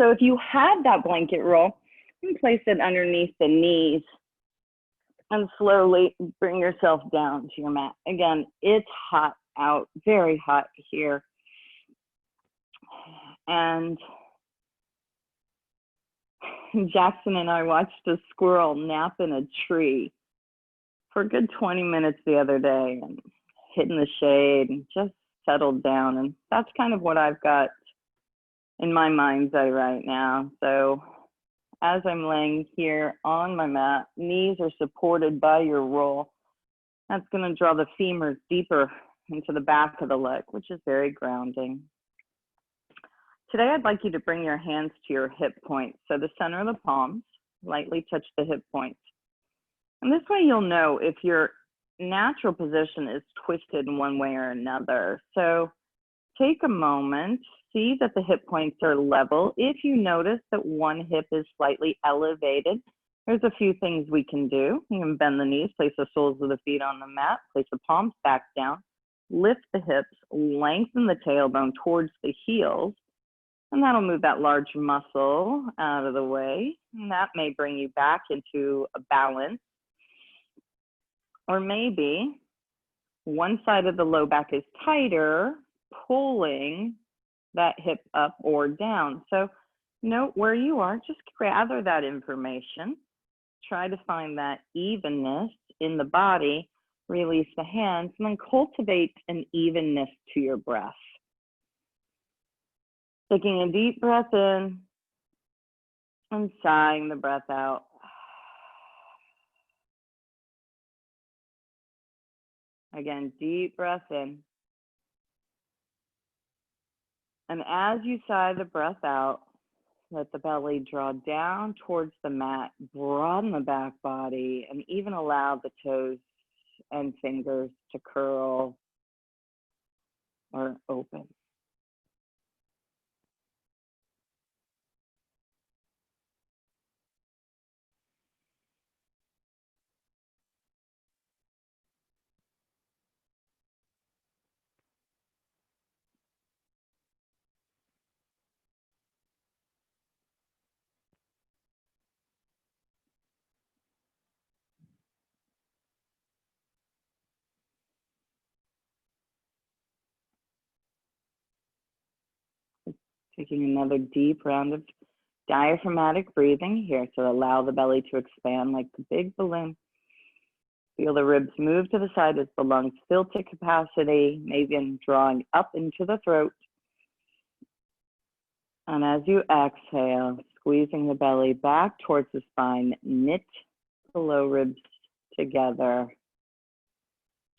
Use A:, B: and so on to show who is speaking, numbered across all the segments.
A: So if you have that blanket roll, you can place it underneath the knees and slowly bring yourself down to your mat. Again, it's hot out, very hot here. And Jackson and I watched a squirrel nap in a tree for a good 20 minutes the other day and hid in the shade and just settled down. And that's kind of what I've got in my mind's eye right now. So as I'm laying here on my mat, knees are supported by your roll. That's going to draw the femur deeper into the back of the leg, which is very grounding. Today, I'd like you to bring your hands to your hip points. So the center of the palms, lightly touch the hip points. And this way you'll know if your natural position is twisted in one way or another. So take a moment, see that the hip points are level. If you notice that one hip is slightly elevated, there's a few things we can do. You can bend the knees, place the soles of the feet on the mat, place the palms back down, lift the hips, lengthen the tailbone towards the heels, and that'll move that large muscle out of the way. And that may bring you back into a balance. Or maybe one side of the low back is tighter, pulling that hip up or down. So note where you are, just gather that information. Try to find that evenness in the body, release the hands, and then cultivate an evenness to your breath. Taking a deep breath in and sighing the breath out. Again, deep breath in. And as you sigh the breath out, let the belly draw down towards the mat, broaden the back body, and even allow the toes and fingers to curl or open. Taking another deep round of diaphragmatic breathing here. So allow the belly to expand like a big balloon. Feel the ribs move to the side as the lungs fill to capacity, maybe in drawing up into the throat. And as you exhale, squeezing the belly back towards the spine, knit the low ribs together,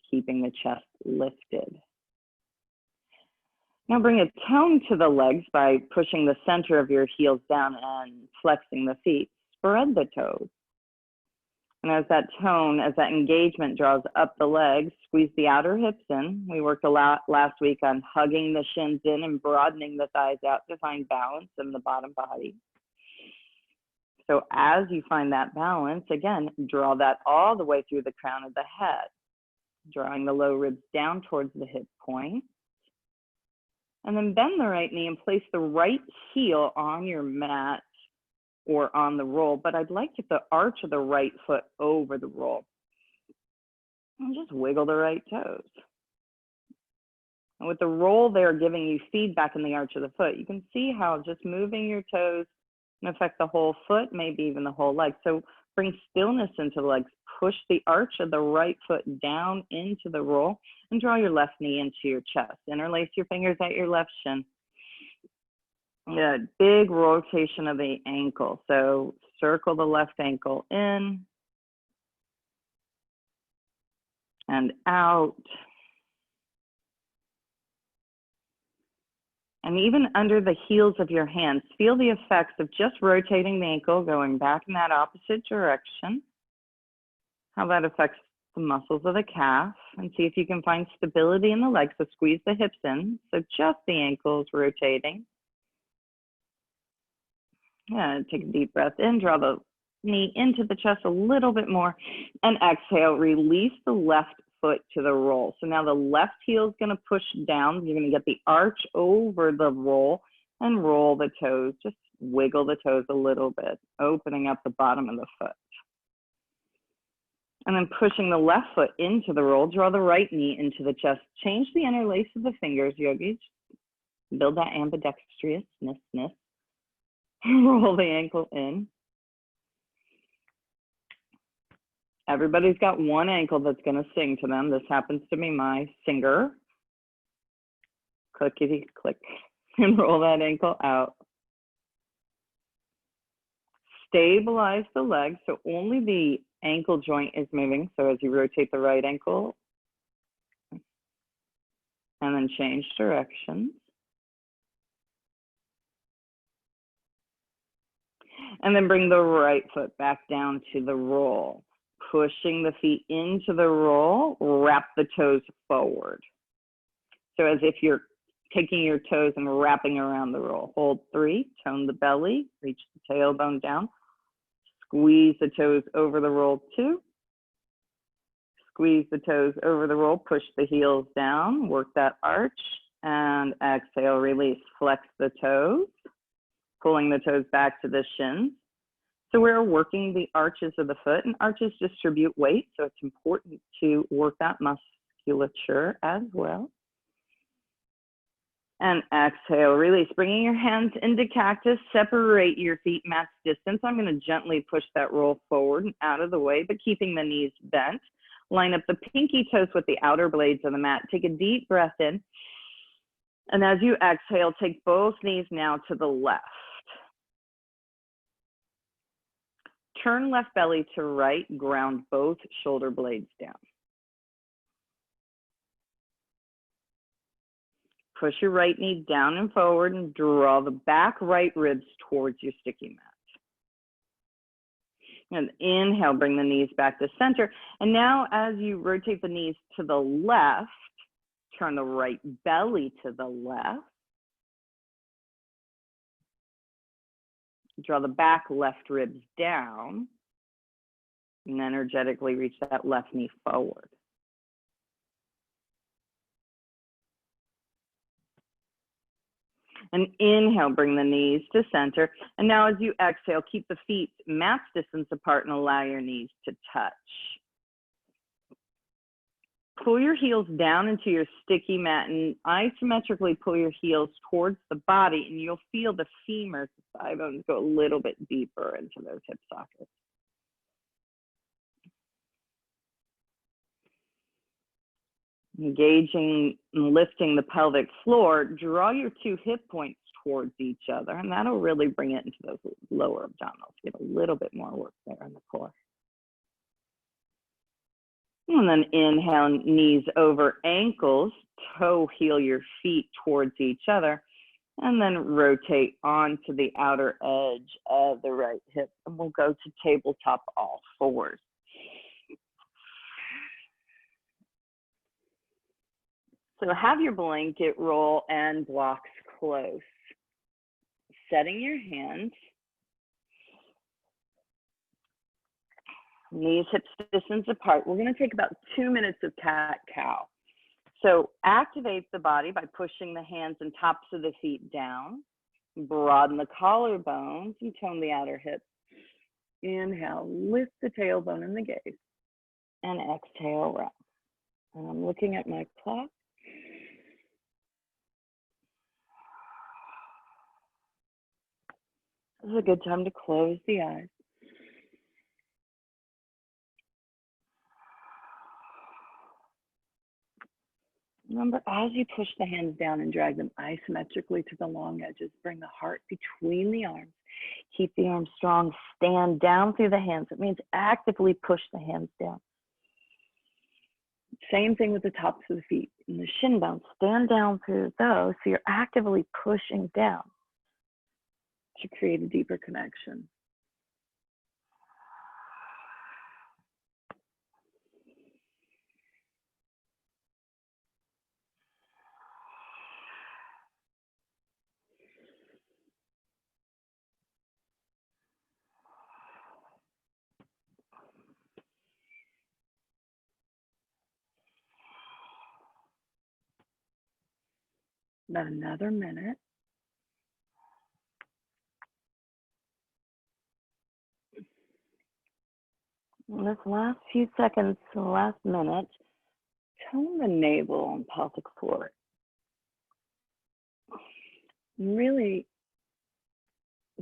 A: keeping the chest lifted. Now bring a tone to the legs by pushing the center of your heels down and flexing the feet. Spread the toes. And as that tone, as that engagement draws up the legs, squeeze the outer hips in. We worked a lot last week on hugging the shins in and broadening the thighs out to find balance in the bottom body. So as you find that balance, again, draw that all the way through the crown of the head, drawing the low ribs down towards the hip point. And then bend the right knee and place the right heel on your mat or on the roll, but I'd like to get the arch of the right foot over the roll. And just wiggle the right toes. And with the roll there giving you feedback in the arch of the foot, you can see how just moving your toes can affect the whole foot, maybe even the whole leg. So bring stillness into the legs. Push the arch of the right foot down into the roll and draw your left knee into your chest. Interlace your fingers at your left shin. Good. Big rotation of the ankle. So circle the left ankle in and out. And even under the heels of your hands, feel the effects of just rotating the ankle, going back in that opposite direction, how that affects the muscles of the calf, and see if you can find stability in the legs. So squeeze the hips in, so just the ankles rotating. Yeah, take a deep breath in, draw the knee into the chest a little bit more, and exhale, release the left foot to the roll. So now the left heel is going to push down. You're going to get the arch over the roll, and roll the toes. Just wiggle the toes a little bit, opening up the bottom of the foot. And then pushing the left foot into the roll, draw the right knee into the chest. Change the interlace of the fingers, yogis. Build that ambidextrousness. Roll the ankle in. Everybody's got one ankle that's going to sing to them. This happens to be my singer. Clickety click and roll that ankle out. Stabilize the leg so only the ankle joint is moving. So as you rotate the right ankle and then change directions. And then bring the right foot back down to the roll. Pushing the feet into the roll, wrap the toes forward. So as if you're taking your toes and wrapping around the roll. Hold 3, tone the belly, reach the tailbone down. Squeeze the toes over the roll 2. Squeeze the toes over the roll, push the heels down, work that arch, and exhale, release. Flex the toes, pulling the toes back to the shins. So we're working the arches of the foot, and arches distribute weight, so it's important to work that musculature as well. And exhale, release. Bringing your hands into cactus, separate your feet max distance. I'm going to gently push that roll forward and out of the way, but keeping the knees bent. Line up the pinky toes with the outer blades of the mat. Take a deep breath in. And as you exhale, take both knees now to the left. Turn left belly to right, ground both shoulder blades down. Push your right knee down and forward and draw the back right ribs towards your sticky mat. And inhale, bring the knees back to center. And now as you rotate the knees to the left, turn the right belly to the left. Draw the back left ribs down and energetically reach that left knee forward. And inhale, bring the knees to center. And now as you exhale, keep the feet max distance apart and allow your knees to touch. Pull your heels down into your sticky mat and isometrically pull your heels towards the body, and you'll feel the femurs, the thigh bones, go a little bit deeper into those hip sockets. Engaging and lifting the pelvic floor, draw your 2 hip points towards each other, and that'll really bring it into those lower abdominals. Get a little bit more work there in the core. And then inhale, knees over ankles, toe heel your feet towards each other, and then rotate onto the outer edge of the right hip. And we'll go to tabletop all fours. So have your blanket roll and blocks close. Setting your hands, knees hips distance apart. We're going to take about 2 minutes of cat-cow. So activate the body by pushing the hands and tops of the feet down. Broaden the collarbones and tone the outer hips. Inhale, lift the tailbone and the gaze. And exhale, round. And I'm looking at my clock. This is a good time to close the eyes. Remember, as you push the hands down and drag them isometrically to the long edges, bring the heart between the arms. Keep the arms strong. Stand down through the hands. It means actively push the hands down. Same thing with the tops of the feet. And the shin bones, stand down through those so you're actively pushing down to create a deeper connection. About another minute. In this last few seconds, the last minute, tone the navel and pelvic floor. Really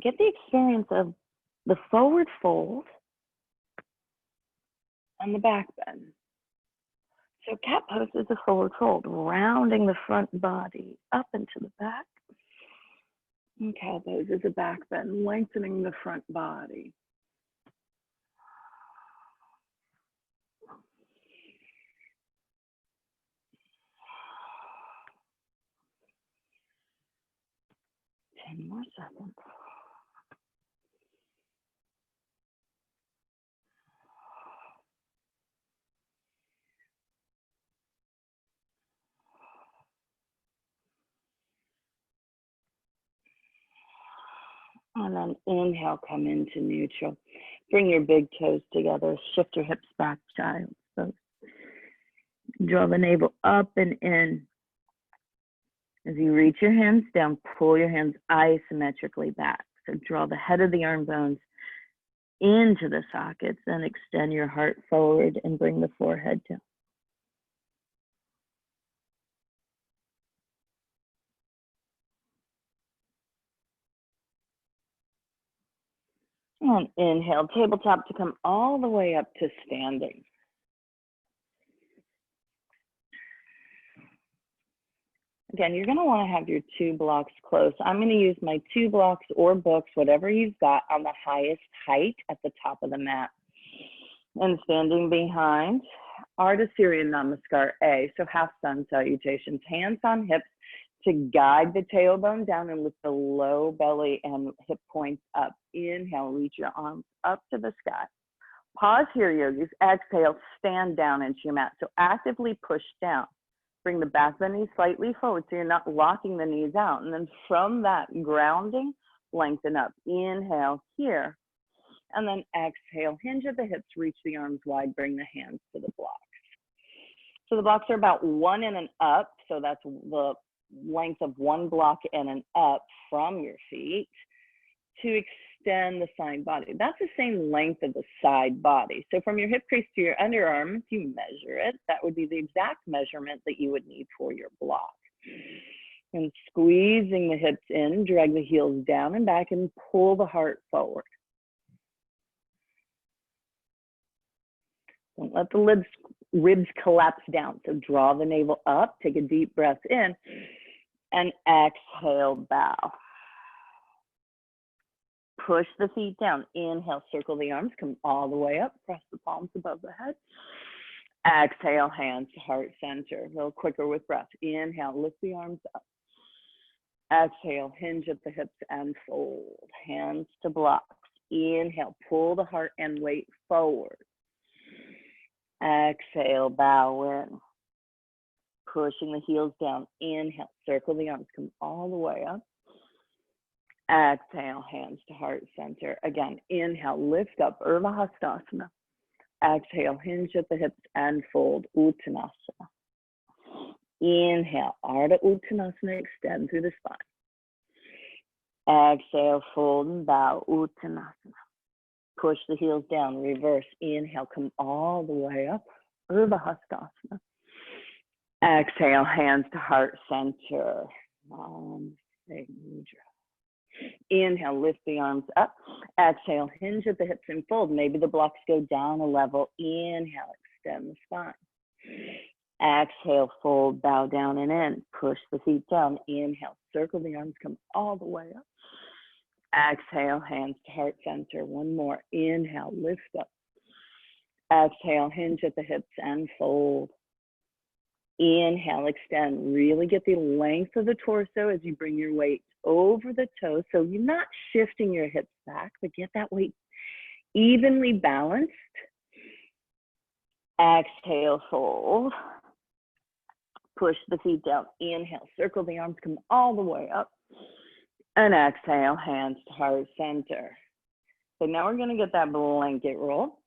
A: get the experience of the forward fold and the back bend. So cat pose is a forward fold, rounding the front body up into the back. And cow pose is a back bend, lengthening the front body. Ten more seconds. And then inhale, come into neutral. Bring your big toes together. Shift your hips back, child's pose. Draw the navel up and in. As you reach your hands down, pull your hands isometrically back. So draw the head of the arm bones into the sockets, then extend your heart forward and bring the forehead down. And inhale, tabletop to come all the way up to standing. Again, you're going to want to have your 2 blocks close. I'm going to use my 2 blocks or books, whatever you've got, on the highest height at the top of the mat. And standing behind, Ardha Surya Namaskar A, so half sun salutations, hands on hips to guide the tailbone down and lift the low belly and hip points up. Inhale, reach your arms up to the sky. Pause here, yogis. Exhale, stand down into your mat. So actively push down. Bring the back of the knees slightly forward so you're not locking the knees out. And then from that grounding, lengthen up. Inhale here. And then exhale, hinge at the hips, reach the arms wide, bring the hands to the blocks. So the blocks are about 1 and an up. So that's the length of 1 block and an up from your feet to extend the side body. That's the same length of the side body. So from your hip crease to your underarm, if you measure it, that would be the exact measurement that you would need for your block. And squeezing the hips in, drag the heels down and back and pull the heart forward. Don't let the ribs collapse down. So draw the navel up, take a deep breath in, and exhale, bow. Push the feet down. Inhale, circle the arms, come all the way up, press the palms above the head. Exhale, hands to heart center. A little quicker with breath. Inhale, lift the arms up. Exhale, hinge at the hips and fold. Hands to blocks. Inhale, pull the heart and weight forward. Exhale, bow in. Pushing the heels down. Inhale, circle the arms, come all the way up. Exhale, hands to heart center. Again, inhale, lift up, Urdhva Hastasana. Exhale, hinge at the hips and fold, Uttanasana. Inhale, Ardha Uttanasana, extend through the spine. Exhale, fold and bow, Uttanasana. Push the heels down, reverse. Inhale, come all the way up, Urdhva Hastasana. Exhale, hands to heart center. Inhale, lift the arms up. Exhale, hinge at the hips and fold. Maybe the blocks go down a level. Inhale, extend the spine. Exhale, fold, bow down and in. Push the feet down. Inhale, circle the arms, come all the way up. Exhale, hands to heart center. One more. Inhale, lift up. Exhale, hinge at the hips and fold. Inhale, extend. Really get the length of the torso as you bring your weight over the toes. So you're not shifting your hips back, but get that weight evenly balanced. Exhale, fold. Push the feet down. Inhale, circle the arms, come all the way up. And exhale, hands to heart center. So now we're going to get that blanket roll.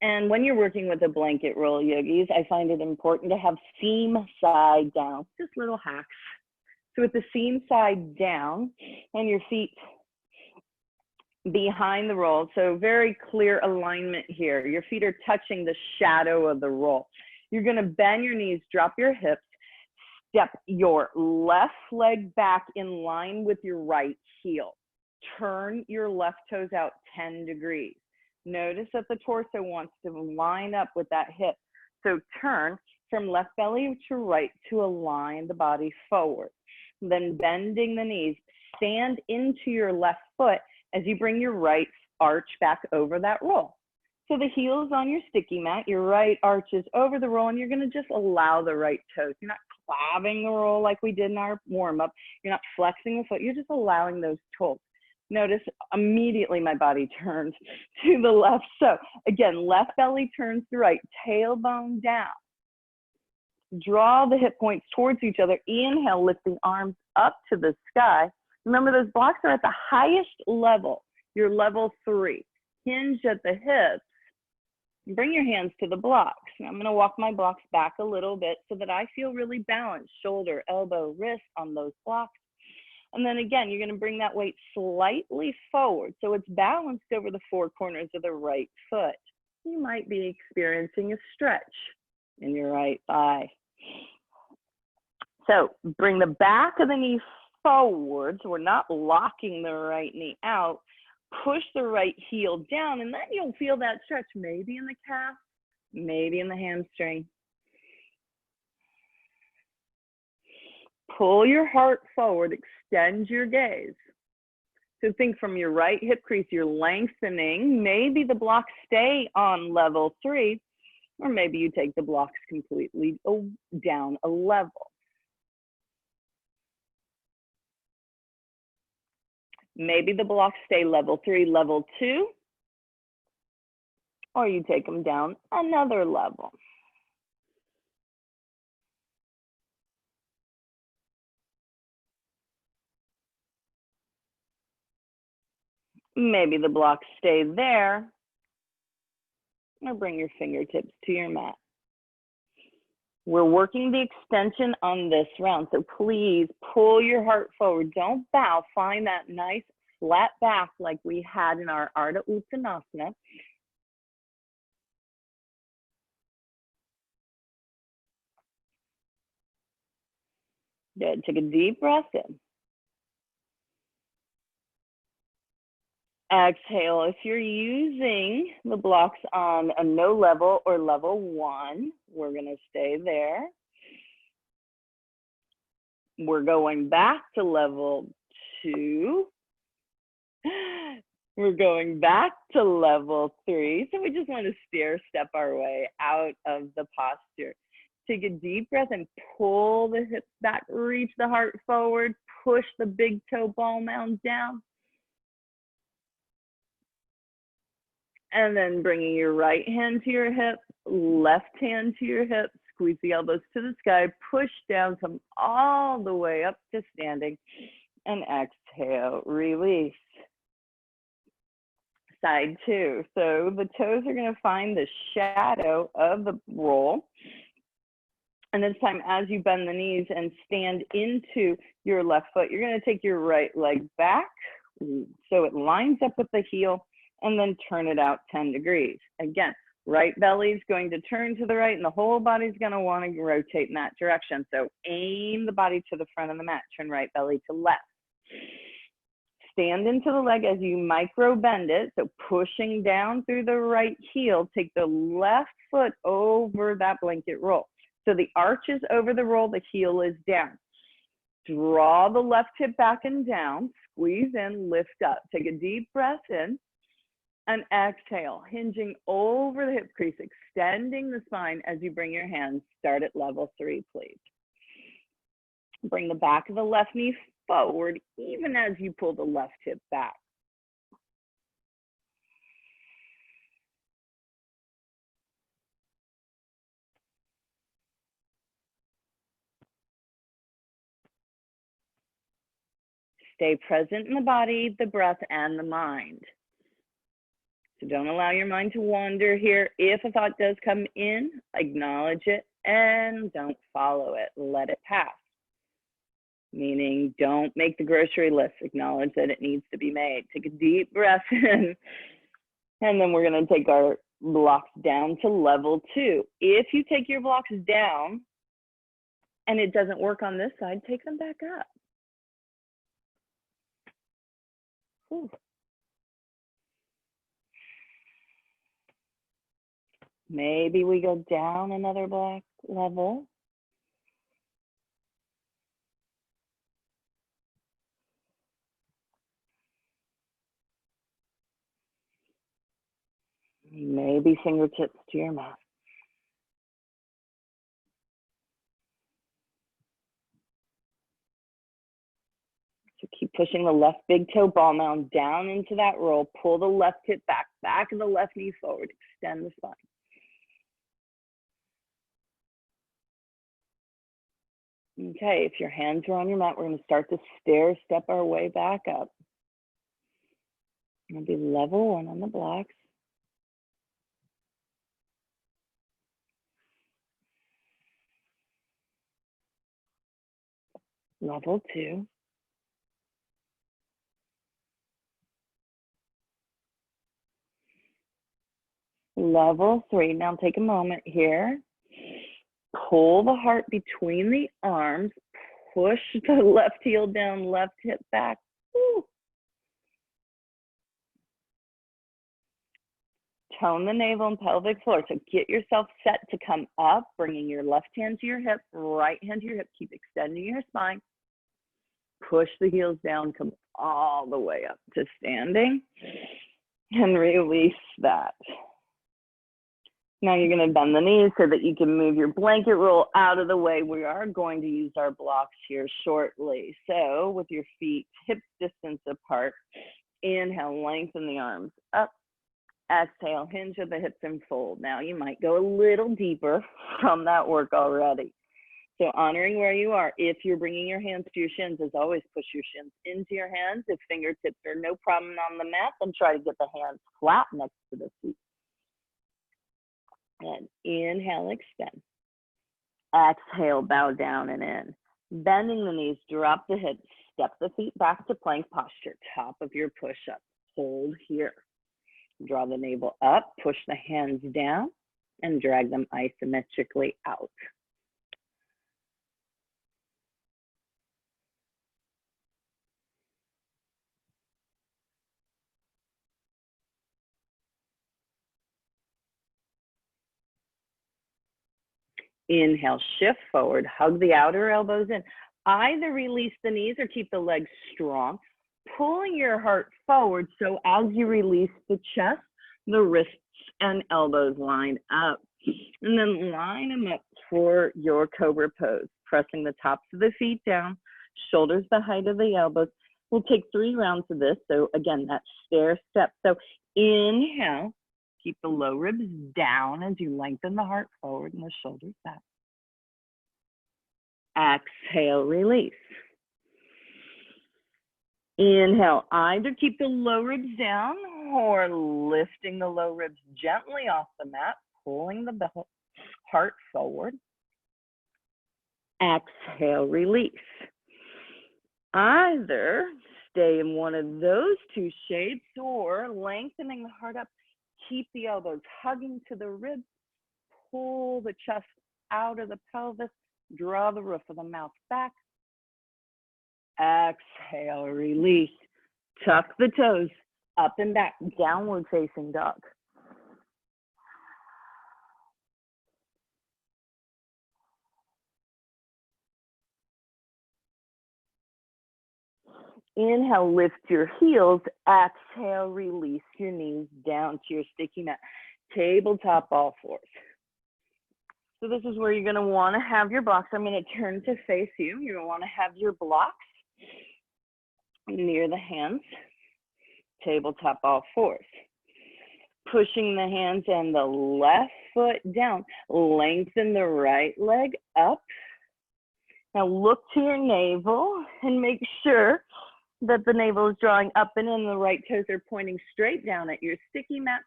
A: And when you're working with a blanket roll, yogis, I find it important to have seam side down, just little hacks. So with the seam side down and your feet behind the roll. So very clear alignment here. Your feet are touching the shadow of the roll. You're going to bend your knees, drop your hips, step your left leg back in line with your right heel. Turn your left toes out 10 degrees. Notice that the torso wants to line up with that hip. So turn from left belly to right to align the body forward. Then bending the knees, stand into your left foot as you bring your right arch back over that roll. So the heel is on your sticky mat, your right arch is over the roll, and you're going to just allow the right toes. You're not clapping the roll like we did in our warm-up. You're not flexing the foot. You're just allowing those toes. Notice immediately my body turns to the left. So again, left belly turns to right, tailbone down. Draw the hip points towards each other. Inhale, lift the arms up to the sky. Remember, those blocks are at the highest level, your level 3. Hinge at the hips. Bring your hands to the blocks. Now I'm going to walk my blocks back a little bit so that I feel really balanced. Shoulder, elbow, wrist on those blocks. And then again, you're going to bring that weight slightly forward so it's balanced over the 4 corners of the right foot. You might be experiencing a stretch in your right thigh. So bring the back of the knee forward, so we're not locking the right knee out. Push the right heel down, and then you'll feel that stretch, maybe in the calf, maybe in the hamstring. Pull your heart forward, extend your gaze. So think from your right hip crease, you're lengthening. Maybe the blocks stay on level 3, or maybe you take the blocks completely down a level. Maybe the blocks stay level 3, level 2, or you take them down another level. Maybe the blocks stay there, or bring your fingertips to your mat. We're working the extension on this round, so please pull your heart forward. Don't bow. Find that nice flat back like we had in our Ardha Uttanasana. Good. Take a deep breath in. Exhale. If you're using the blocks on a no level or level 1, we're going to stay there. We're going back to level 2. We're going back to level 3. So we just want to stair step our way out of the posture. Take a deep breath and pull the hips back, reach the heart forward, push the big toe ball mound down. And then bringing your right hand to your hip, left hand to your hip, squeeze the elbows to the sky, push down, come all the way up to standing, and exhale, release. Side 2. So the toes are going to find the shadow of the roll. And this time, as you bend the knees and stand into your left foot, you're going to take your right leg back so it lines up with the heel, and then turn it out 10 degrees. Again, right belly is going to turn to the right, and the whole body's going to want to rotate in that direction. So aim the body to the front of the mat, turn right belly to left. Stand into the leg as you micro bend it, so pushing down through the right heel, take the left foot over that blanket roll. So the arch is over the roll, the heel is down. Draw the left hip back and down, squeeze in, lift up. Take a deep breath in. And exhale, hinging over the hip crease, extending the spine as you bring your hands. Start at level 3, please. Bring the back of the left knee forward, even as you pull the left hip back. Stay present in the body, the breath, and the mind. So don't allow your mind to wander here. If a thought does come in, acknowledge it and don't follow it. Let it pass. meaning don't make the grocery list. Acknowledge that it needs to be made. Take a deep breath in, and then we're going to take our blocks down to level 2. If you take your blocks down and it doesn't work on this side, take them back up. Ooh. Maybe we go down another block level. Maybe fingertips to your mat. So keep pushing the left big toe ball mound down into that roll. Pull the left hip back, back of the left knee forward. Extend the spine. Okay, if your hands are on your mat, we're going to start to stair step our way back up. It'll be level 1 on the blocks. Level 2. Level 3. Now take a moment here. Pull the heart between the arms. Push the left heel down, left hip back. Woo. Tone the navel and pelvic floor. So get yourself set to come up, bringing your left hand to your hip, right hand to your hip. Keep extending your spine. Push the heels down, come all the way up to standing, and release that. Now you're going to bend the knees so that you can move your blanket roll out of the way. We are going to use our blocks here shortly. So with your feet hips distance apart, inhale, lengthen the arms up. Exhale, hinge of the hips and fold. Now you might go a little deeper from that work already. So honoring where you are. If you're bringing your hands to your shins, as always, push your shins into your hands. If fingertips are no problem on the mat, then try to get the hands flat next to the feet. And inhale, extend. Exhale, bow down and in. Bending the knees, drop the hips, step the feet back to plank posture, top of your push-up. Hold here. Draw the navel up, push the hands down, and drag them isometrically out. Inhale, shift forward, hug the outer elbows in. Either release the knees or keep the legs strong, pulling your heart forward so as you release the chest, the wrists and elbows line up. And then line them up for your cobra pose, pressing the tops of the feet down, shoulders the height of the elbows. We'll take 3 rounds of this. So again, that stair step. So inhale. Keep the low ribs down as you lengthen the heart forward and the shoulders back. Exhale, release. Inhale, either keep the low ribs down or lifting the low ribs gently off the mat, pulling the heart forward. Exhale, release. Either stay in one of those 2 shapes or lengthening the heart up. Keep the elbows hugging to the ribs, pull the chest out of the pelvis, draw the roof of the mouth back. Exhale, release. Tuck the toes up and back, downward facing dog. Inhale, lift your heels. Exhale, release your knees down to your sticky mat. Tabletop all fours. So this is where you're going to want to have your blocks. I'm going to turn to face you. You're going to want to have your blocks near the hands. Tabletop all fours. Pushing the hands and the left foot down. Lengthen the right leg up. Now look to your navel and make sure that the navel is drawing up and in, the right toes are pointing straight down at your sticky mat.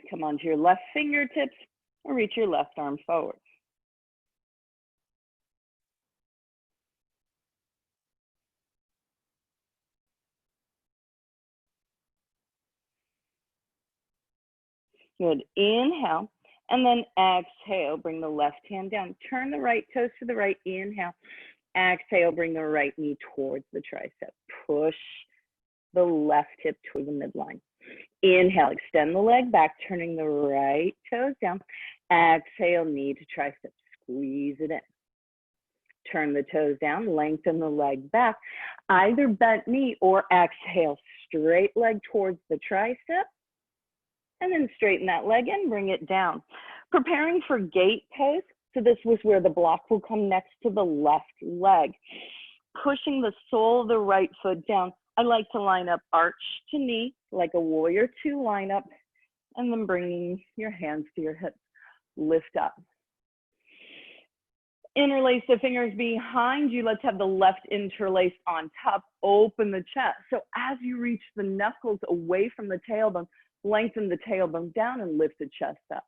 A: Come onto your left fingertips or reach your left arm forward. Good. Inhale. And then exhale, bring the left hand down. Turn the right toes to the right. Inhale. Exhale, bring the right knee towards the tricep. Push the left hip toward the midline. Inhale, extend the leg back, turning the right toes down. Exhale, knee to tricep. Squeeze it in. Turn the toes down, lengthen the leg back. Either bent knee or exhale, straight leg towards the tricep. And then straighten that leg in, bring it down. Preparing for gate pose. So this was where the block will come next to the left leg. Pushing the sole of the right foot down. I like to line up arch to knee, like a warrior two lineup, and then bringing your hands to your hips. Lift up. Interlace the fingers behind you. Let's have the left interlaced on top. Open the chest. So as you reach the knuckles away from the tailbone, lengthen the tailbone down and lift the chest up.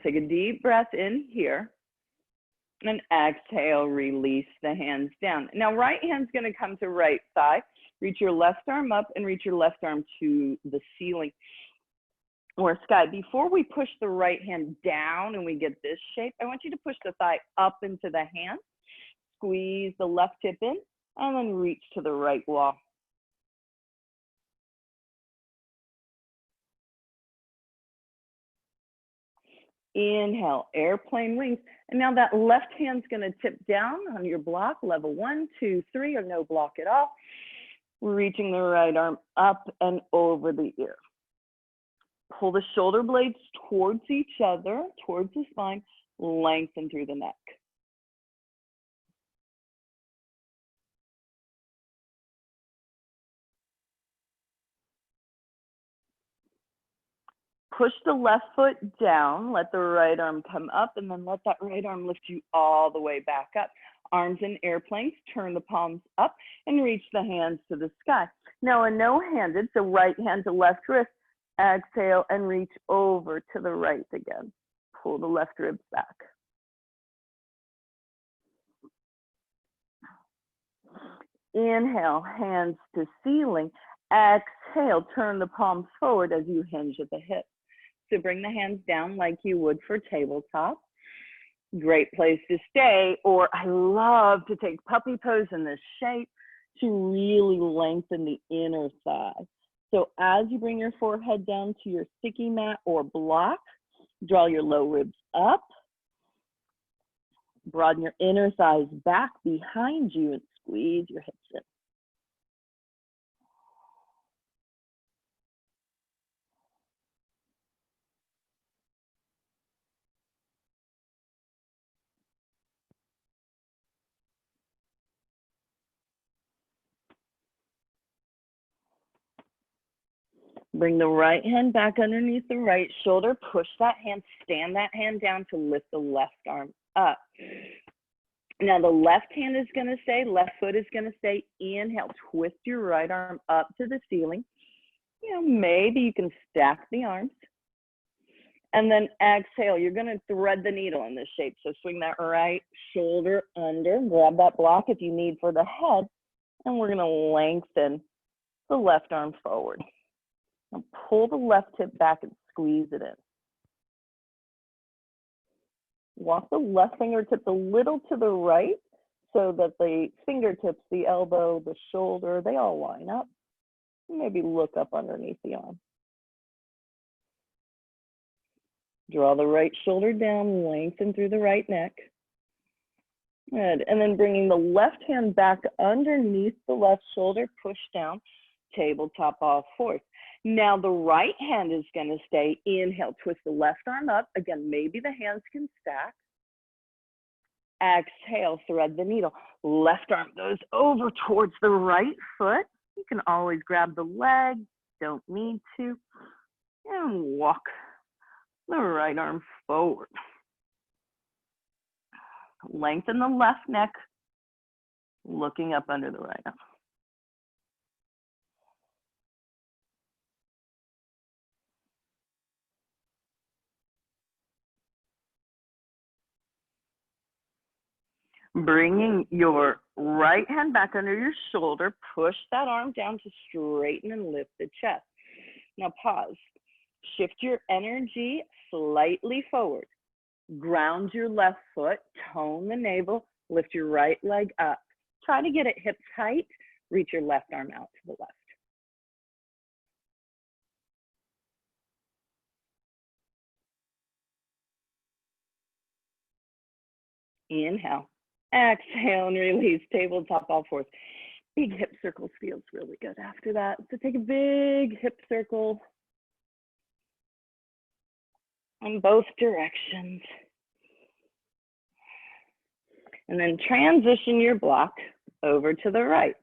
A: Take a deep breath in here. And exhale, release the hands down. Now, right hand's going to come to right thigh. Reach your left arm up and reach your left arm to the ceiling or sky. Before we push the right hand down and we get this shape, I want you to push the thigh up into the hand. Squeeze the left hip in and then reach to the right wall. Inhale, airplane wings. And now that left hand's going to tip down on your block, level 1, 2, 3, or no block at all. Reaching the right arm up and over the ear. Pull the shoulder blades towards each other, towards the spine, lengthen through the neck. Push the left foot down, let the right arm come up, and then let that right arm lift you all the way back up. Arms in airplanes, turn the palms up and reach the hands to the sky. Now a no-handed, so right hand to left wrist, exhale and reach over to the right again. Pull the left ribs back. Inhale, hands to ceiling. Exhale, turn the palms forward as you hinge at the hip. So bring the hands down like you would for tabletop. Great place to stay, or I love to take puppy pose in this shape to really lengthen the inner thigh. So as you bring your forehead down to your sticky mat or block, draw your low ribs up, broaden your inner thighs back behind you and squeeze your hips in. Bring the right hand back underneath the right shoulder. Push that hand, stand that hand down to lift the left arm up. Now the left hand is going to stay, left foot is going to stay. Inhale, twist your right arm up to the ceiling. You know, maybe you can stack the arms. And then exhale, you're going to thread the needle in this shape. So swing that right shoulder under, grab that block if you need for the head, and we're going to lengthen the left arm forward. Now pull the left hip back and squeeze it in. Walk the left fingertips a little to the right so that the fingertips, the elbow, the shoulder, they all line up. Maybe look up underneath the arm. Draw the right shoulder down, lengthen through the right neck. Good. And then bringing the left hand back underneath the left shoulder, push down, tabletop all fours. Now the right hand is going to stay. Inhale, twist the left arm up. Again, maybe the hands can stack. Exhale, thread the needle. Left arm goes over towards the right foot. You can always grab the leg, don't need to. And walk the right arm forward. Lengthen the left neck, looking up under the right arm. Bringing your right hand back under your shoulder, push that arm down to straighten and lift the chest. Now pause. Shift your energy slightly forward. Ground your left foot, tone the navel, lift your right leg up. Try to get it hip tight, reach your left arm out to the left. Inhale, exhale and release, tabletop all fours. Big hip circles feels really good after that. So take a big hip circle in both directions. And then transition your block over to the right.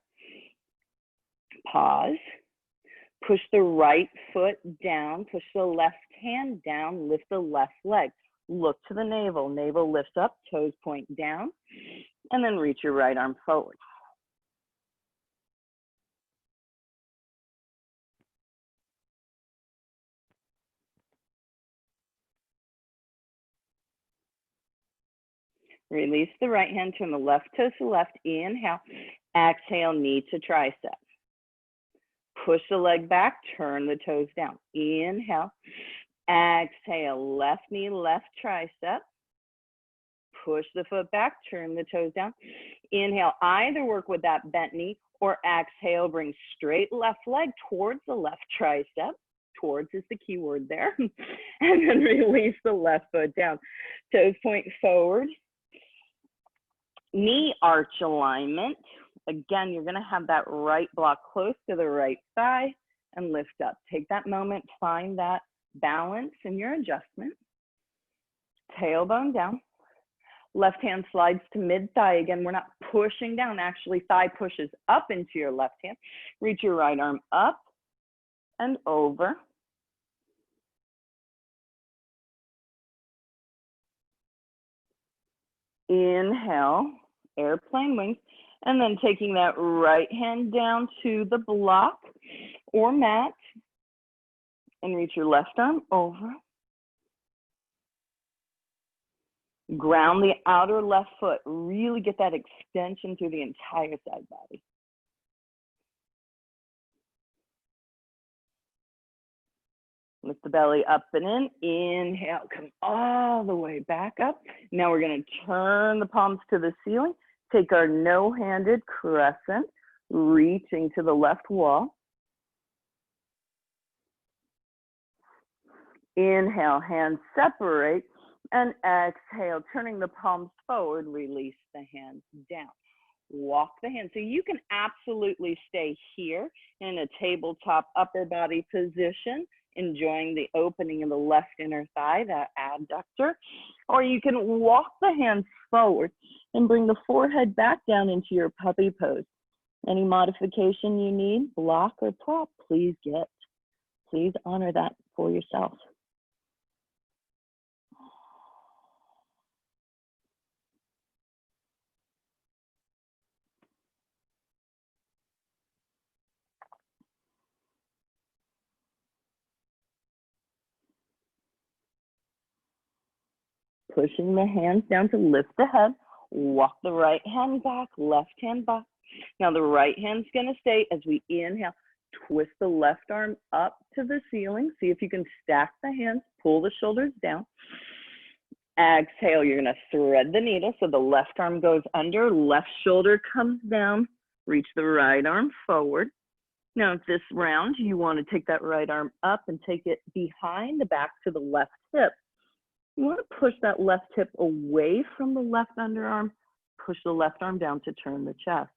A: Pause. Push the right foot down, push the left hand down, lift the left leg. Look to the navel, navel lifts up, toes point down, and then reach your right arm forward. Release the right hand, turn the left toe to the left, inhale, exhale, knee to tricep. Push the leg back, turn the toes down, inhale, exhale, left knee, left tricep. Push the foot back, turn the toes down. Inhale, either work with that bent knee or exhale, bring straight left leg towards the left tricep. Towards is the key word there. And then release the left foot down. Toes point forward. Knee arch alignment. Again, you're gonna have that right block close to the right thigh and lift up. Take that moment, find that balance in your adjustment. Tailbone down. Left hand slides to mid thigh. Again, we're not pushing down. Actually, thigh pushes up into your left hand. Reach your right arm up and over. Inhale, airplane wings. And then taking that right hand down to the block or mat and reach your left arm over. Ground the outer left foot. Really get that extension through the entire side body. Lift the belly up and in. Inhale, come all the way back up. Now we're going to turn the palms to the ceiling. Take our no-handed crescent, reaching to the left wall. Inhale, hands separate. And exhale, turning the palms forward, release the hands down. Walk the hands. So you can absolutely stay here in a tabletop upper body position, enjoying the opening of the left inner thigh, that adductor. Or you can walk the hands forward and bring the forehead back down into your puppy pose. Any modification you need, block or prop, please get. Please honor that for yourself. Pushing the hands down to lift the head, walk the right hand back, left hand back. Now the right hand's gonna stay as we inhale, twist the left arm up to the ceiling. See if you can stack the hands, pull the shoulders down. Exhale, you're gonna thread the needle so the left arm goes under, left shoulder comes down, reach the right arm forward. Now this round, you wanna take that right arm up and take it behind the back to the left hip. You want to push that left hip away from the left underarm, push the left arm down to turn the chest.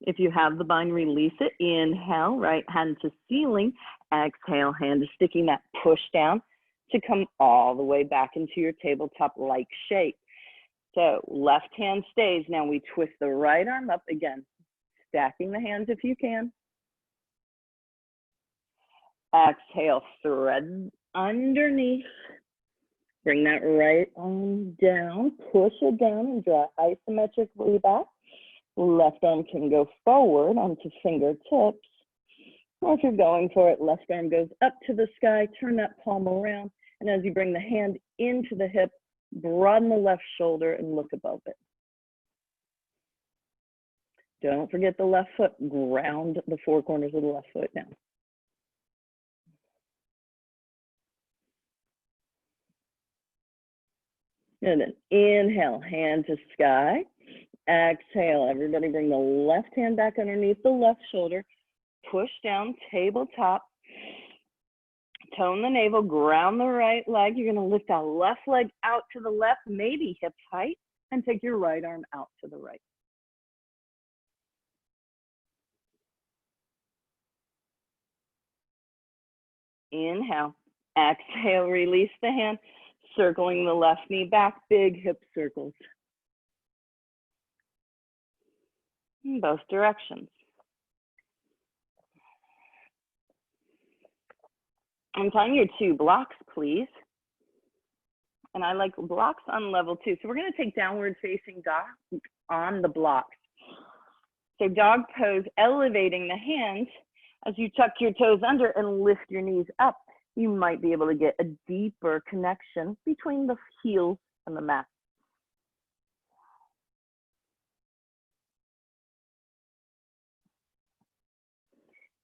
A: If you have the bind, release it. Inhale, right hand to ceiling. Exhale, hand to sticking that push down to come all the way back into your tabletop-like shape. So left hand stays. Now we twist the right arm up again, stacking the hands if you can. Exhale, thread underneath. Bring that right arm down, push it down and draw isometrically back. Left arm can go forward onto fingertips. Or if you're going for it, left arm goes up to the sky, turn that palm around And as you bring the hand into the hip, broaden the left shoulder and look above it. Don't forget the left foot. Ground the four corners of the left foot down. And then inhale, hand to sky. Exhale, everybody bring the left hand back underneath the left shoulder. Push down, tabletop. Tone the navel, ground the right leg. You're going to lift that left leg out to the left, maybe hips height, and take your right arm out to the right. Inhale, exhale, release the hand, circling the left knee back, big hip circles. In both directions. And find your two blocks, please. And I like blocks on level 2. So we're going to take downward facing dog on the blocks. So dog pose, elevating the hands as you tuck your toes under and lift your knees up. You might be able to get a deeper connection between the heels and the mat.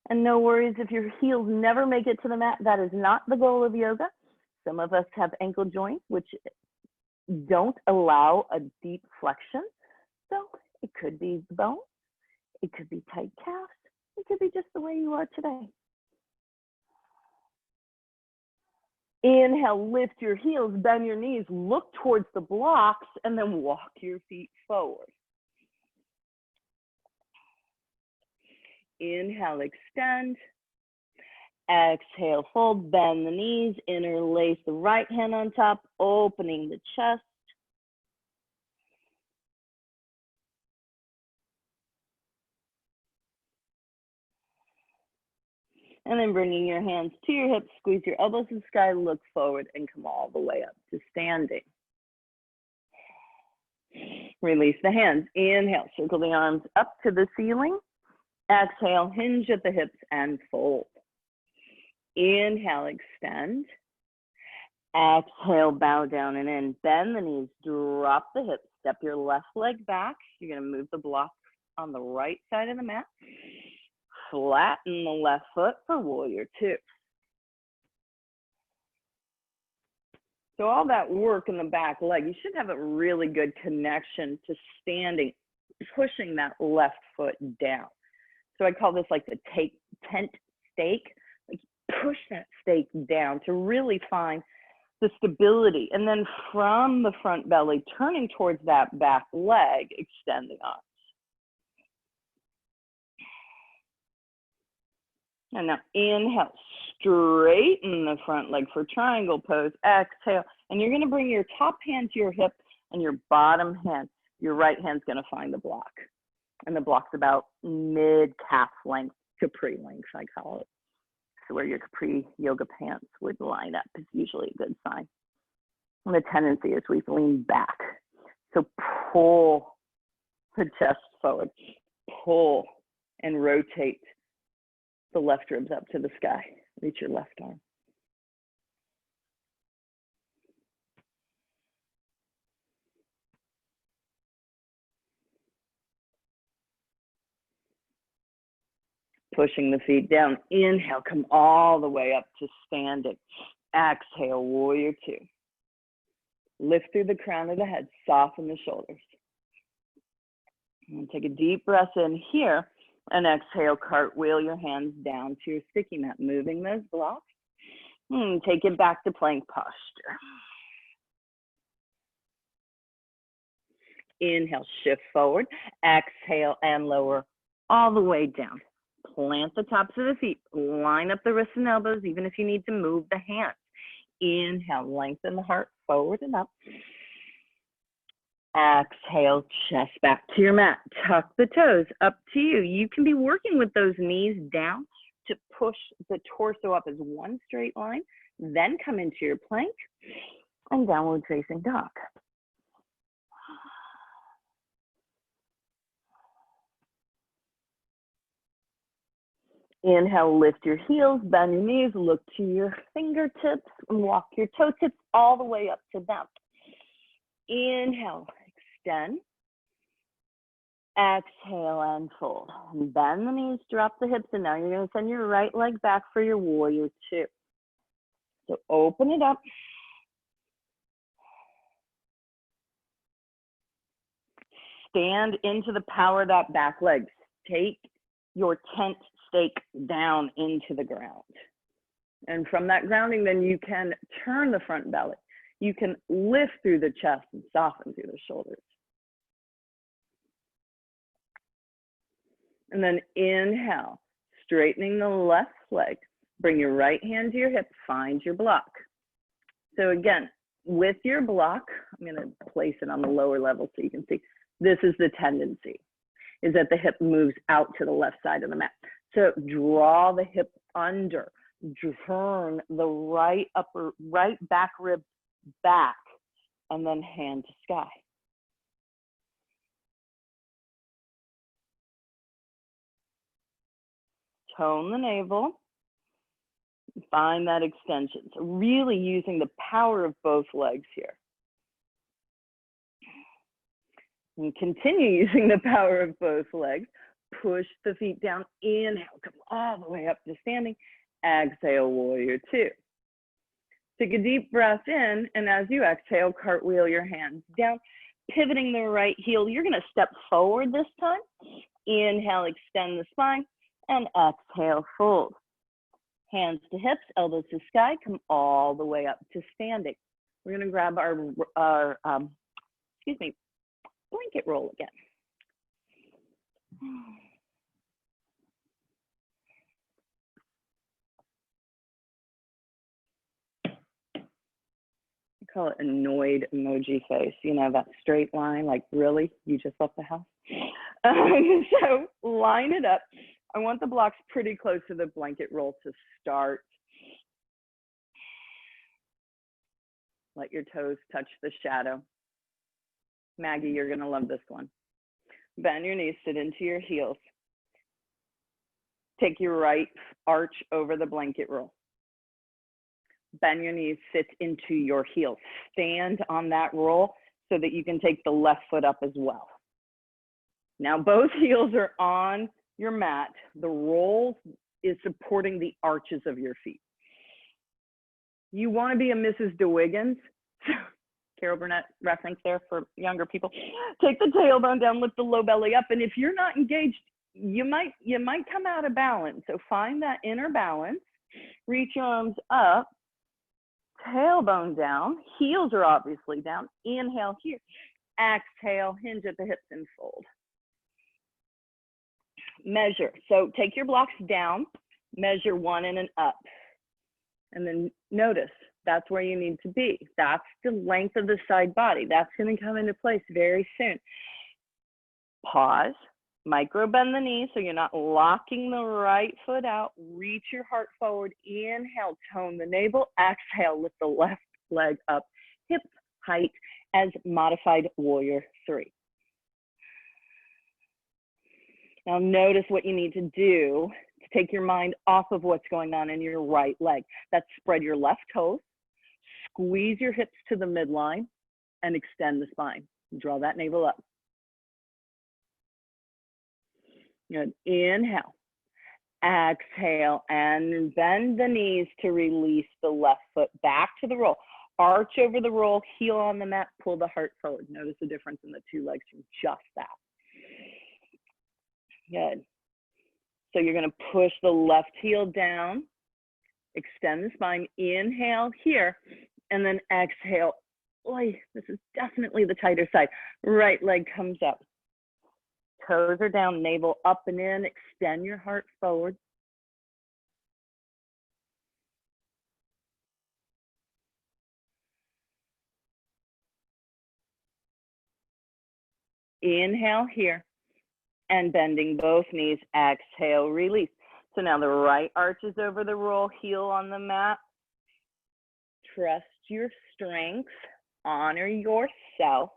A: And no worries if your heels never make it to the mat. That is not the goal of yoga. Some of us have ankle joints which don't allow a deep flexion. So it could be the bone, it could be tight calves, it could be just the way you are today. Inhale, lift your heels, bend your knees, look towards the blocks, and then walk your feet forward. Inhale, extend. Exhale, fold, bend the knees, interlace the right hand on top, opening the chest. And then bringing your hands to your hips, squeeze your elbows to the sky, look forward, and come all the way up to standing. Release the hands. Inhale, circle the arms up to the ceiling. Exhale, hinge at the hips and fold. Inhale, extend. Exhale, bow down and in. Bend the knees, drop the hips, step your left leg back. You're going to move the block on the right side of the mat. Flatten the left foot for warrior 2. So all that work in the back leg, you should have a really good connection to standing, pushing that left foot down. So I call this like the tent stake. Like push that stake down to really find the stability. And then from the front belly, turning towards that back leg, extend the arms. And now inhale, straighten the front leg for triangle pose. Exhale, and you're going to bring your top hand to your hip and your bottom hand. Your right hand's going to find the block. And the block's about mid-calf length, capri length, I call it. So where your capri yoga pants would line up is usually a good sign. And the tendency is we lean back. So pull the chest forward, pull and rotate the left ribs up to the sky. Reach your left arm. Pushing the feet down. Inhale, come all the way up to standing. Exhale, warrior 2. Lift through the crown of the head, soften the shoulders. And take a deep breath in here. And exhale, cartwheel your hands down to your sticky mat, moving those blocks. And take it back to plank posture. Inhale, shift forward. Exhale and lower all the way down. Plant the tops of the feet. Line up the wrists and elbows, even if you need to move the hands. Inhale, lengthen the heart forward and up. Exhale, chest back to your mat. Tuck the toes, up to you. You can be working with those knees down to push the torso up as one straight line, then come into your plank and downward facing dog. Inhale, lift your heels, bend your knees, look to your fingertips, and walk your toe tips all the way up to them. Inhale, extend. Exhale and fold. Bend the knees, drop the hips, and now you're going to send your right leg back for your warrior two. So open it up. Stand into the power of that back leg. Take your tent stake down into the ground. And from that grounding, then you can turn the front belly. You can lift through the chest and soften through the shoulders. And then inhale, straightening the left leg. Bring your right hand to your hip, find your block. So again, with your block, I'm going to place it on the lower level so you can see. This is the tendency, is that the hip moves out to the left side of the mat. So draw the hip under, turn the right back rib back, and then hand to sky. Tone the navel, find that extension. So really using the power of both legs here. And continue using the power of both legs. Push the feet down, inhale, come all the way up to standing. Exhale, warrior two. Take a deep breath in, and as you exhale, cartwheel your hands down, pivoting the right heel. You're gonna step forward this time. Inhale, extend the spine, and exhale, fold. Hands to hips, elbows to sky, come all the way up to standing. We're gonna grab our blanket roll again. I call it annoyed emoji face. You know, that straight line, like, really? You just left the house? So line it up. I want the blocks pretty close to the blanket roll to start. Let your toes touch the shadow. Maggie, you're gonna love this one. Bend your knees, sit into your heels. Take your right arch over the blanket roll. Bend your knees, sit into your heels. Stand on that roll so that you can take the left foot up as well. Now both heels are on your mat. The roll is supporting the arches of your feet. You want to be a Mrs. DeWiggins. Carol Burnett reference there for younger people. Take the tailbone down, lift the low belly up, and if you're not engaged, you might come out of balance. So find that inner balance. Reach your arms up, tailbone down, heels are obviously down. Inhale here, exhale, hinge at the hips and fold. Measure. So take your blocks down, measure one in and up, and then notice. That's where you need to be. That's the length of the side body. That's going to come into place very soon. Pause, micro bend the knee so you're not locking the right foot out. Reach your heart forward. Inhale, tone the navel. Exhale, lift the left leg up, hip height as modified warrior three. Now notice what you need to do to take your mind off of what's going on in your right leg. That's spread your left toes. Squeeze your hips to the midline and extend the spine. Draw that navel up. Good. Inhale. Exhale and bend the knees to release the left foot back to the roll. Arch over the roll, heel on the mat, pull the heart forward. Notice the difference in the two legs from just that. Good. So you're going to push the left heel down, extend the spine, inhale here, and then exhale. Boy, this is definitely the tighter side. Right leg comes up. Toes are down, navel up and in. Extend your heart forward. Inhale here, and bending both knees. Exhale, release. So now the right arch is over the roll, heel on the mat. Trust your strength, honor yourself.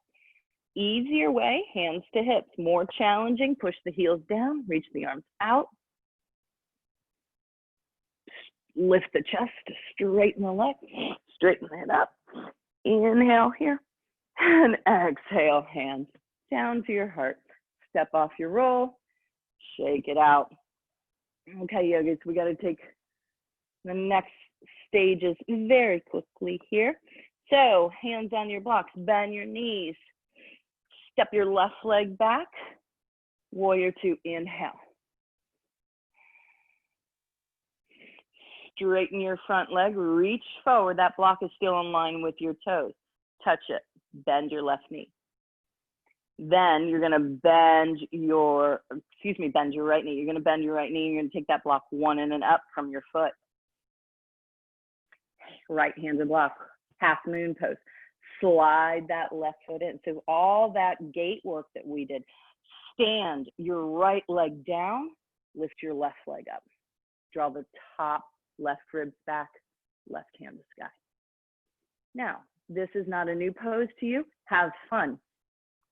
A: Ease your way, hands to hips. More challenging, push the heels down, reach the arms out. Lift the chest to straighten the leg, straighten it up. Inhale here, and exhale, hands down to your heart. Step off your roll, shake it out. Okay, yogis, we got to take the next stages very quickly here. So hands on your blocks, bend your knees, step your left leg back, warrior two, inhale. Straighten your front leg, reach forward. That block is still in line with your toes. Touch it, bend your left knee. Then you're gonna bend your right knee. You're gonna bend your right knee. You're gonna take that block one in and up from your foot. Right-handed block, half moon pose. Slide that left foot in. So all that gate work that we did. Stand your right leg down, lift your left leg up. Draw the top left ribs back, left hand to sky. Now, this is not a new pose to you. Have fun.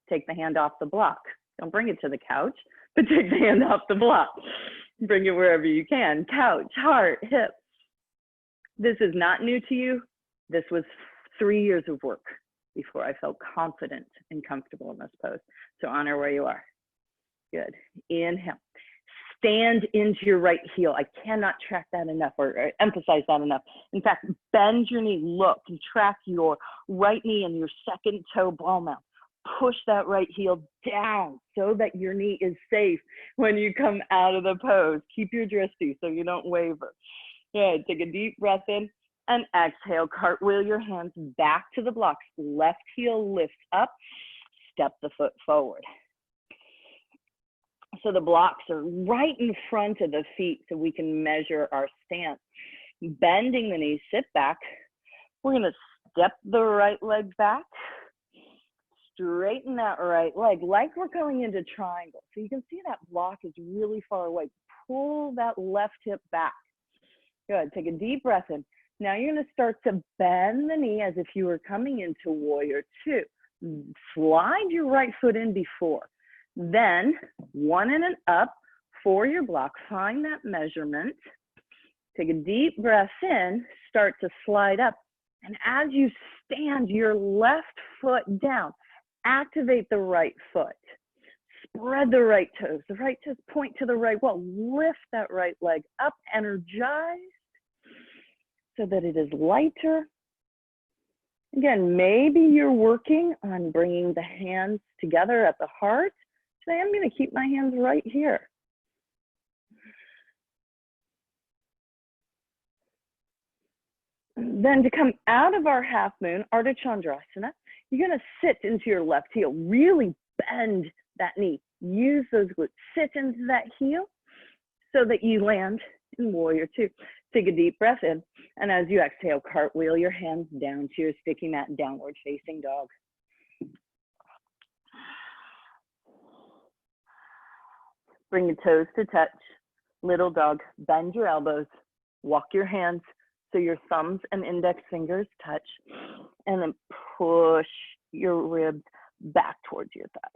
A: Take the hand off the block. Don't bring it to the couch, but take the hand off the block. Bring it wherever you can. Couch, heart, hips. This is not new to you. This was 3 years of work before I felt confident and comfortable in this pose. So honor where you are. Good. Inhale. Stand into your right heel. I cannot track that enough or emphasize that enough. In fact, bend your knee. Look and track your right knee and your second toe ball mount. Push that right heel down so that your knee is safe when you come out of the pose. Keep your drishti so you don't waver. Good. Take a deep breath in and exhale. Cartwheel your hands back to the blocks. Left heel lifts up. Step the foot forward. So the blocks are right in front of the feet so we can measure our stance. Bending the knees, sit back. We're going to step the right leg back. Straighten that right leg like we're going into triangle. So you can see that block is really far away. Pull that left hip back. Good. Take a deep breath in. Now you're going to start to bend the knee as if you were coming into warrior two. Slide your right foot in before. Then one in and up for your block. Find that measurement. Take a deep breath in. Start to slide up. And as you stand your left foot down, activate the right foot. Spread the right toes. The right toes point to the right wall. Lift that right leg up, energized so that it is lighter. Again, maybe you're working on bringing the hands together at the heart. Today I'm going to keep my hands right here. Then to come out of our half moon, Ardha Chandrasana, you're going to sit into your left heel. Really bend that knee. Use those glutes. Sit into that heel so that you land in warrior two. Take a deep breath in. And as you exhale, cartwheel your hands down to your sticky mat, downward facing dog. Bring your toes to touch. Little dog, bend your elbows. Walk your hands so your thumbs and index fingers touch. And then push your ribs back towards your thighs.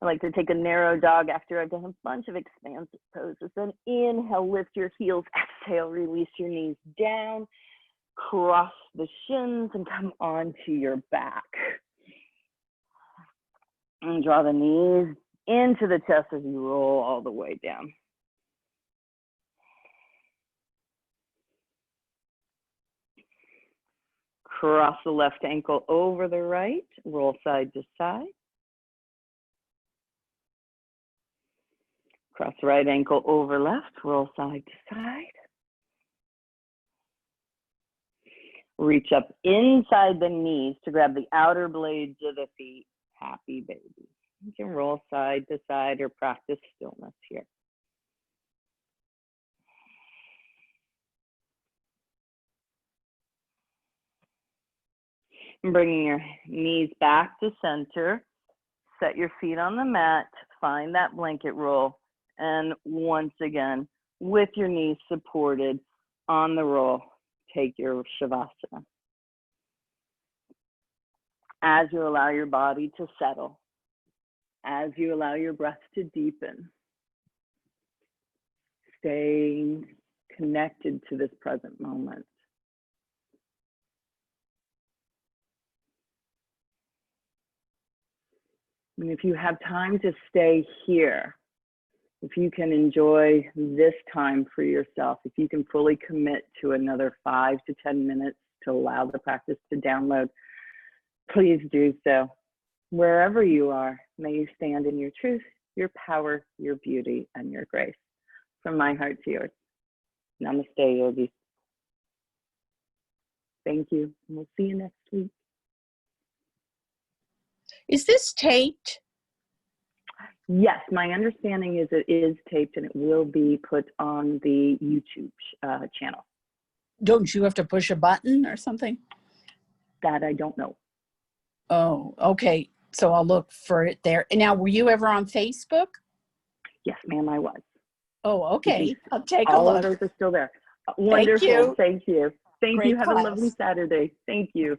A: I like to take a narrow dog after I've done a bunch of expansive poses. Then inhale, lift your heels. Exhale, release your knees down. Cross the shins and come onto your back. And draw the knees into the chest as you roll all the way down. Cross the left ankle over the right, roll side to side. Cross the right ankle over left, roll side to side. Reach up inside the knees to grab the outer blades of the feet. Happy baby. You can roll side to side or practice stillness here. And bringing your knees back to center. Set your feet on the mat. Find that blanket roll. And once again, with your knees supported on the roll, take your Shavasana. As you allow your body to settle, as you allow your breath to deepen, staying connected to this present moment. And if you have time to stay here, if you can enjoy this time for yourself, if you can fully commit to another 5 to 10 minutes to allow the practice to download, please do so. Wherever you are, may you stand in your truth, your power, your beauty, and your grace. From my heart to yours. Namaste, yogis. Thank you. And we'll see you next week.
B: Is this taped?
A: Yes, my understanding is it is taped and it will be put on the YouTube channel.
B: Don't you have to push a button or something?
A: That I don't know.
B: Oh, okay. So I'll look for it there. And now, were you ever on Facebook?
A: Yes, ma'am, I was.
B: Oh, okay. I'll take a
A: All
B: look.
A: of those are still there. Wonderful.
B: Thank you.
A: Thank you. Thank
B: Great
A: you. Have
B: class.
A: a lovely Saturday. Thank you.